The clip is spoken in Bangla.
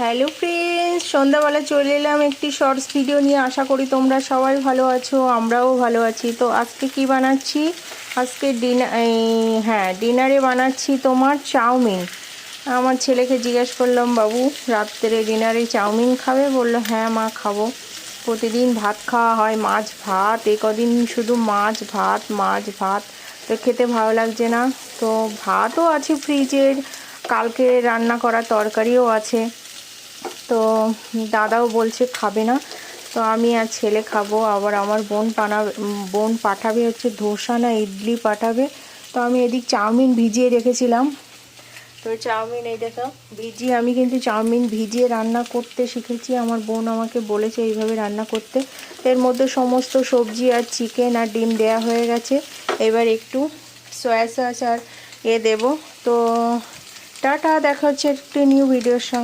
হ্যালো ফ্রেন্ডস, সন্ধ্যাবেলা চলে এলাম একটি শর্টস ভিডিও নিয়ে। আশা করি তোমরা সবাই ভালো আছো, আমরাও ভালো আছি। তো আজকে কি বানাচ্ছি, আজকে ডিনারে বানাচ্ছি তোমার চাউমিন। আমার ছেলেকে জিজ্ঞেস করলাম, বাবু রাত্রে ডিনারে চাউমিন খাবে? বললো হ্যাঁ মা খাবো। প্রতিদিন ভাত খাওয়া হয়, মাছ ভাত, এ কদিন শুধু মাছ ভাত মাছ ভাত, তো খেতে ভালো লাগছে না। তো ভাতও আছে ফ্রিজের, কালকে রান্না করা তরকারিও আছে। তো দাদাও বলছে খাবে না, তো আমি আর ছেলে খাবো। আবার আমার বোন পাঠাবে হচ্ছে ধোসা না ইডলি পাঠাবে। তো আমি এদিক চাউমিন ভিজিয়ে রেখেছিলাম। তো চাউমিন এই দেখো আমি কিন্তু চাউমিন ভিজিয়ে রান্না করতে শিখেছি। আমার বোন আমাকে বলেছে এইভাবে রান্না করতে। এর মধ্যে সমস্ত সবজি আর চিকেন আর ডিম দেয়া হয়ে গেছে। এবার একটু সয়া সস আর দেবো। তো টাটা, দেখা হচ্ছে একটি নিউ ভিডিওর সঙ্গে।